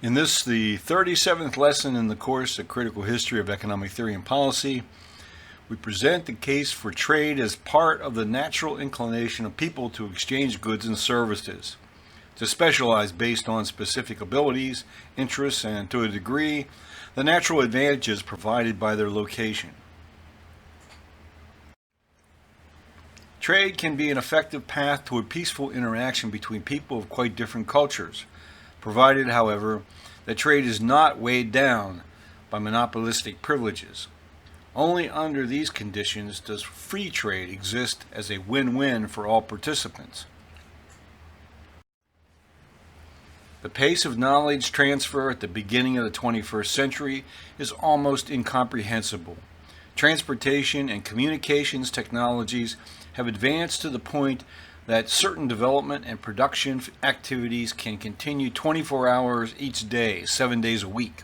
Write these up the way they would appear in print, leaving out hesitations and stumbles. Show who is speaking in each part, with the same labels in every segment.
Speaker 1: In this, the 37th lesson in the course, A Critical History of Economic Theory and Policy, we present the case for trade as part of the natural inclination of people to exchange goods and services, to specialize based on specific abilities, interests, and, to a degree, the natural advantages provided by their location. Trade can be an effective path to a peaceful interaction between people of quite different cultures, provided, however, that trade is not weighed down by monopolistic privileges. Only under these conditions does free trade exist as a win-win for all participants. The pace of knowledge transfer at the beginning of the 21st century is almost incomprehensible. Transportation and communications technologies have advanced to the point that certain development and production activities can continue 24 hours each day, 7 days a week.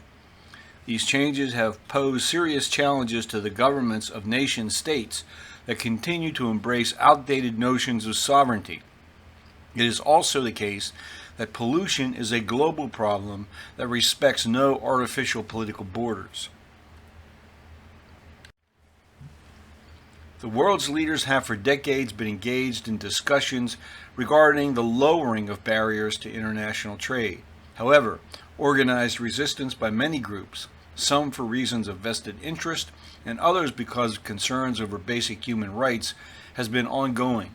Speaker 1: These changes have posed serious challenges to the governments of nation-states that continue to embrace outdated notions of sovereignty. It is also the case that pollution is a global problem that respects no artificial political borders. The world's leaders have for decades been engaged in discussions regarding the lowering of barriers to international trade. However, organized resistance by many groups, some for reasons of vested interest and others because of concerns over basic human rights, has been ongoing.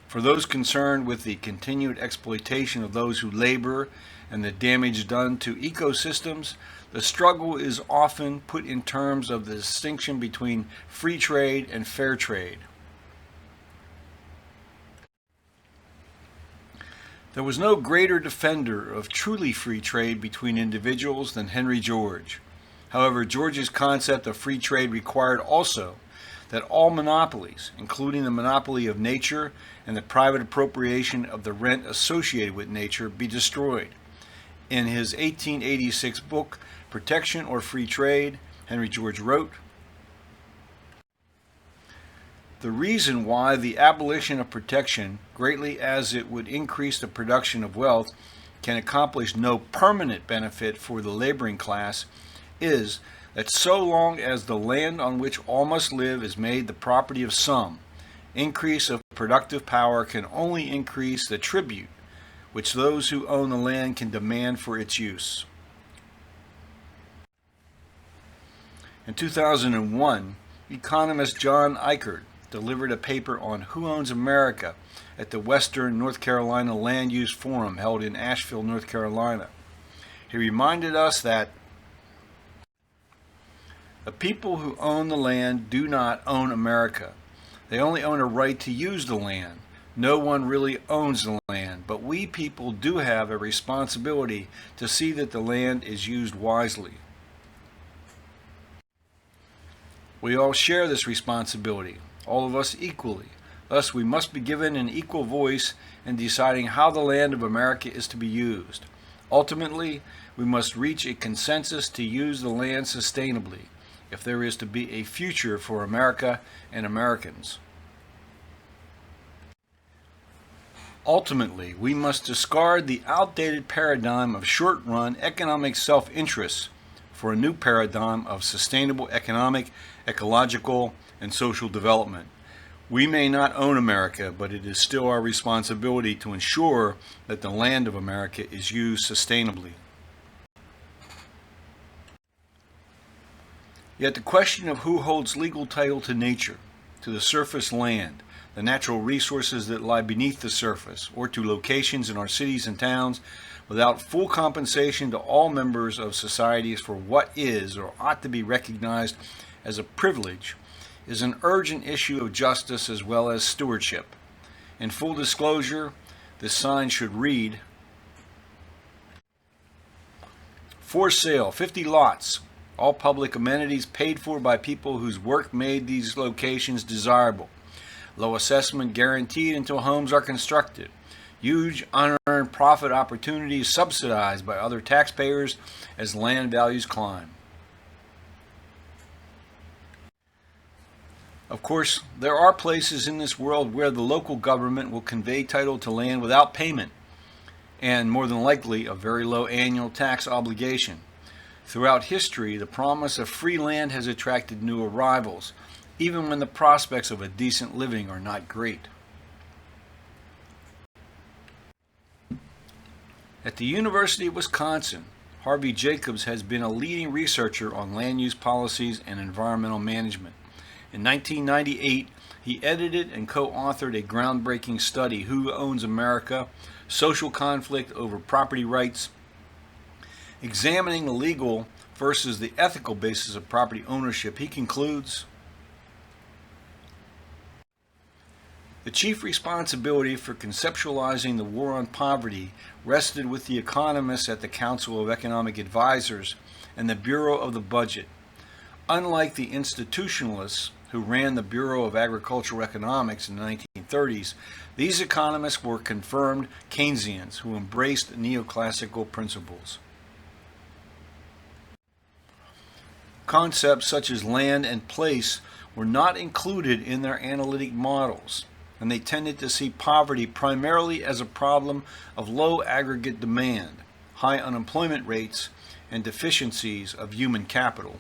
Speaker 1: For those concerned with the continued exploitation of those who labor and the damage done to ecosystems, the struggle is often put in terms of the distinction between free trade and fair trade. There was no greater defender of truly free trade between individuals than Henry George. However, George's concept of free trade required also that all monopolies, including the monopoly of nature and the private appropriation of the rent associated with nature, be destroyed. In his 1886 book, Protection or Free Trade, Henry George wrote, "The reason why the abolition of protection, greatly as it would increase the production of wealth, can accomplish no permanent benefit for the laboring class is that so long as the land on which all must live is made the property of some, increase of productive power can only increase the tribute which those who own the land can demand for its use." In 2001, economist John Eichert delivered a paper on Who Owns America at the Western North Carolina Land Use Forum held in Asheville, North Carolina. He reminded us that the people who own the land do not own America. They only own a right to use the land. No one really owns the land, but we people do have a responsibility to see that the land is used wisely. We all share this responsibility, all of us equally. Thus, we must be given an equal voice in deciding how the land of America is to be used. Ultimately, we must reach a consensus to use the land sustainably, if there is to be a future for America and Americans. Ultimately, we must discard the outdated paradigm of short-run economic self-interest for a new paradigm of sustainable economic, ecological, and social development. We may not own America, but it is still our responsibility to ensure that the land of America is used sustainably. Yet the question of who holds legal title to nature, to the surface land, the natural resources that lie beneath the surface, or to locations in our cities and towns, without full compensation to all members of societies for what is or ought to be recognized as a privilege, is an urgent issue of justice as well as stewardship. In full disclosure, this sign should read, "For sale, 50 lots, all public amenities paid for by people whose work made these locations desirable. Low assessment guaranteed until homes are constructed. Huge unearned profit opportunities subsidized by other taxpayers as land values climb." Of course, there are places in this world where the local government will convey title to land without payment. and more than likely a very low annual tax obligation. Throughout history, the promise of free land has attracted new arrivals, even when the prospects of a decent living are not great. At the University of Wisconsin, Harvey Jacobs has been a leading researcher on land use policies and environmental management. In 1998, he edited and co-authored a groundbreaking study, Who Owns America? Social Conflict Over Property Rights, examining the legal versus the ethical basis of property ownership. He concludes, the chief responsibility for conceptualizing the war on poverty rested with the economists at the Council of Economic Advisors and the Bureau of the Budget. Unlike the institutionalists who ran the Bureau of Agricultural Economics in the 1930s, these economists were confirmed Keynesians who embraced neoclassical principles. Concepts such as land and place were not included in their analytic models, and they tended to see poverty primarily as a problem of low aggregate demand, high unemployment rates, and deficiencies of human capital.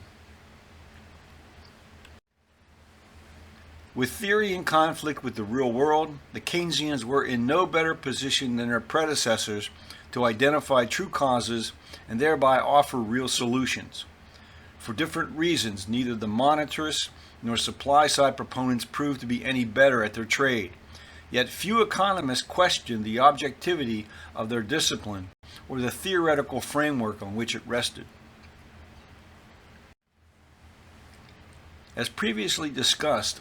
Speaker 1: With theory in conflict with the real world, the Keynesians were in no better position than their predecessors to identify true causes and thereby offer real solutions. For different reasons, neither the monetarists nor supply-side proponents proved to be any better at their trade. Yet few economists questioned the objectivity of their discipline or the theoretical framework on which it rested. As previously discussed,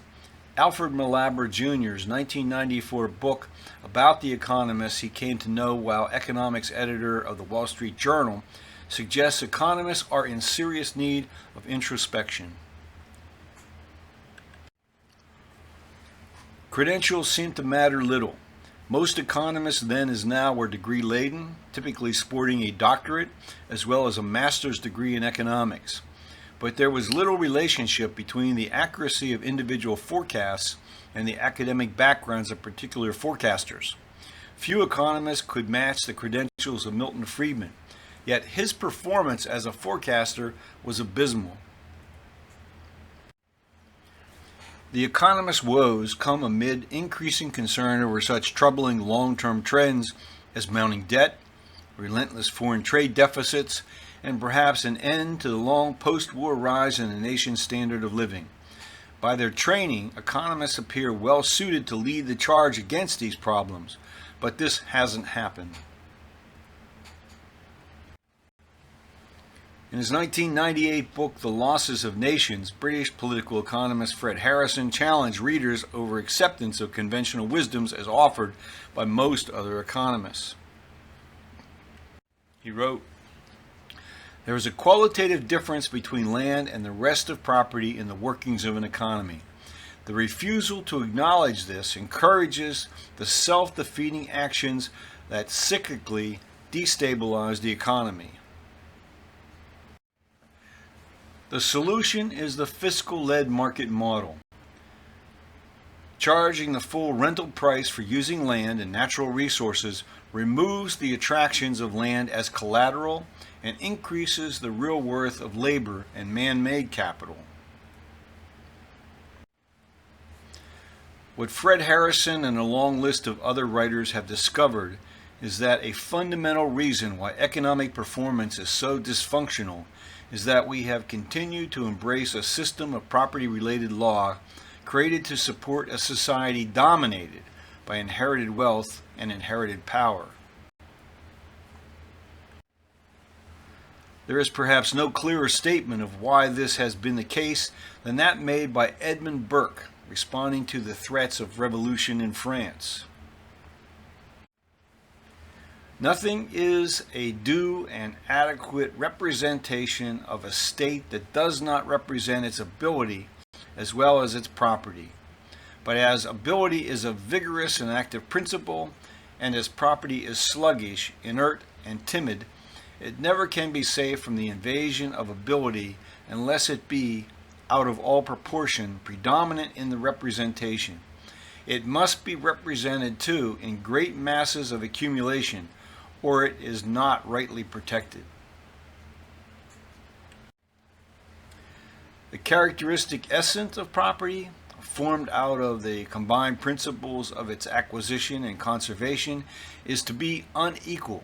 Speaker 1: Alfred Malaber Jr.'s 1994 book about the economists he came to know while economics editor of the Wall Street Journal suggests economists are in serious need of introspection. Credentials seem to matter little. Most economists then as now were degree-laden, typically sporting a doctorate as well as a master's degree in economics. But there was little relationship between the accuracy of individual forecasts and the academic backgrounds of particular forecasters. Few economists could match the credentials of Milton Friedman, yet his performance as a forecaster was abysmal. The economist's woes come amid increasing concern over such troubling long-term trends as mounting debt, relentless foreign trade deficits, and perhaps an end to the long post-war rise in the nation's standard of living. By their training, economists appear well suited to lead the charge against these problems, but this hasn't happened. In his 1998 book, The Losses of Nations, British political economist Fred Harrison challenged readers over acceptance of conventional wisdoms as offered by most other economists. He wrote, "There is a qualitative difference between land and the rest of property in the workings of an economy. The refusal to acknowledge this encourages the self-defeating actions that cyclically destabilize the economy. The solution is the fiscal-led market model. Charging the full rental price for using land and natural resources removes the attractions of land as collateral and increases the real worth of labor and man-made capital." What Fred Harrison and a long list of other writers have discovered is that a fundamental reason why economic performance is so dysfunctional is that we have continued to embrace a system of property-related law created to support a society dominated by inherited wealth and inherited power. There is perhaps no clearer statement of why this has been the case than that made by Edmund Burke, responding to the threats of revolution in France. "Nothing is a due and adequate representation of a state that does not represent its ability as well as its property. But as ability is a vigorous and active principle, and as property is sluggish, inert, and timid, it never can be safe from the invasion of ability unless it be, out of all proportion, predominant in the representation. It must be represented, too, in great masses of accumulation, or it is not rightly protected. The characteristic essence of property, formed out of the combined principles of its acquisition and conservation, is to be unequal.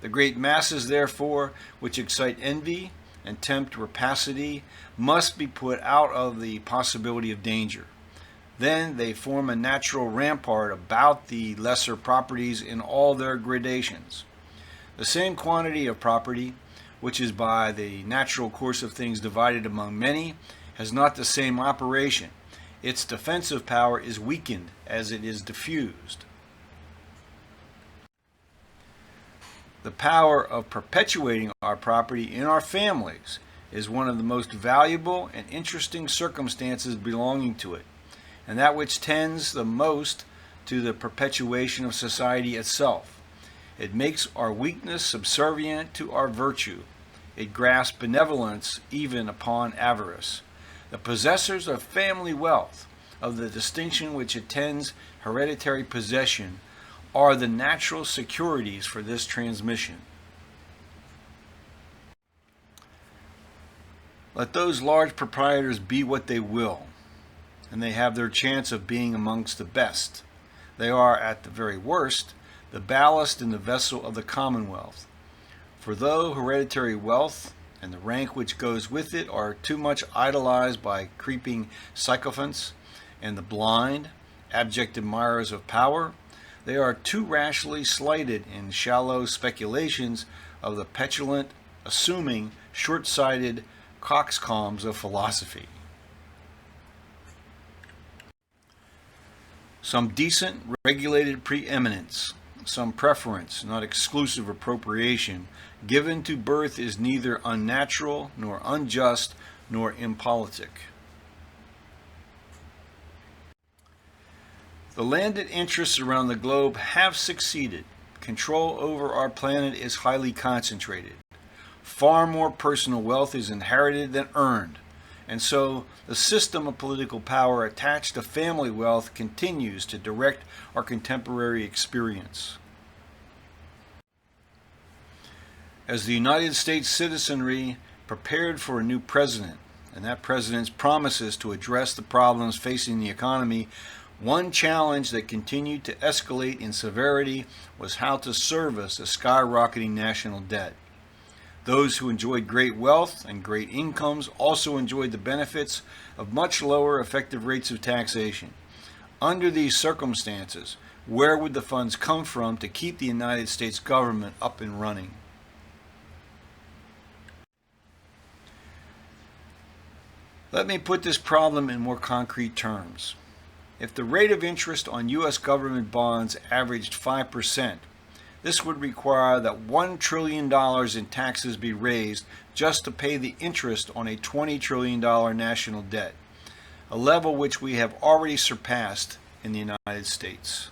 Speaker 1: The great masses, therefore, which excite envy and tempt rapacity, must be put out of the possibility of danger. Then they form a natural rampart about the lesser properties in all their gradations. The same quantity of property, which is by the natural course of things divided among many, has not the same operation. Its defensive power is weakened as it is diffused. The power of perpetuating our property in our families is one of the most valuable and interesting circumstances belonging to it, and that which tends the most to the perpetuation of society itself. It makes our weakness subservient to our virtue. It grasps benevolence even upon avarice. The possessors of family wealth, of the distinction which attends hereditary possession, are the natural securities for this transmission. Let those large proprietors be what they will, and they have their chance of being amongst the best. They are, at the very worst, the ballast in the vessel of the Commonwealth. For though hereditary wealth and the rank which goes with it are too much idolized by creeping sycophants and the blind, abject admirers of power, they are too rashly slighted in shallow speculations of the petulant, assuming, short-sighted coxcombs of philosophy. Some decent, regulated preeminence, some preference, not exclusive appropriation, given to birth is neither unnatural, nor unjust, nor impolitic. The landed interests around the globe have succeeded. Control over our planet is highly concentrated. Far more personal wealth is inherited than earned, and so the system of political power attached to family wealth continues to direct our contemporary experience. As the United States citizenry prepared for a new president, and that president's promises to address the problems facing the economy, one challenge that continued to escalate in severity was how to service a skyrocketing national debt. Those who enjoyed great wealth and great incomes also enjoyed the benefits of much lower effective rates of taxation. Under these circumstances, where would the funds come from to keep the United States government up and running? Let me put this problem in more concrete terms. If the rate of interest on U.S. government bonds averaged 5%, this would require that $1 trillion in taxes be raised just to pay the interest on a $20 trillion national debt, a level which we have already surpassed in the United States.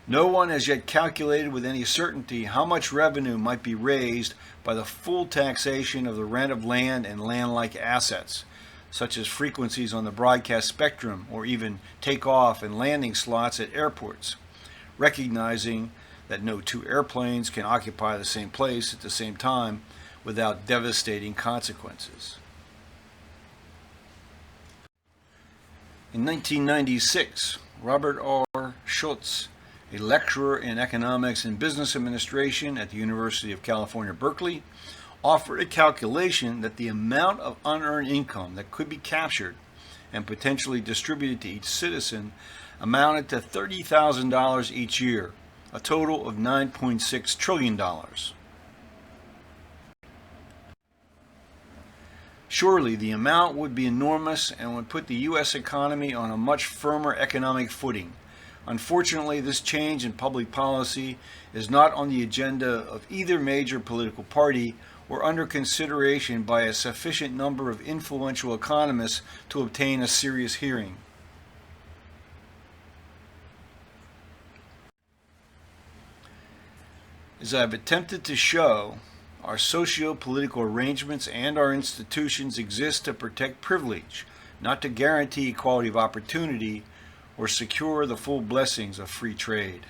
Speaker 1: No one has yet calculated with any certainty how much revenue might be raised by the full taxation of the rent of land and land-like assets, such as frequencies on the broadcast spectrum or even takeoff and landing slots at airports, recognizing that no two airplanes can occupy the same place at the same time without devastating consequences. In 1996, Robert R. Schultz, a lecturer in economics and business administration at the University of California, Berkeley, offered a calculation that the amount of unearned income that could be captured and potentially distributed to each citizen amounted to $30,000 each year, a total of $9.6 trillion. Surely the amount would be enormous and would put the U.S. economy on a much firmer economic footing. Unfortunately, this change in public policy is not on the agenda of either major political party or under consideration by a sufficient number of influential economists to obtain a serious hearing. As I have attempted to show, our socio-political arrangements and our institutions exist to protect privilege, not to guarantee equality of opportunity or secure the full blessings of free trade.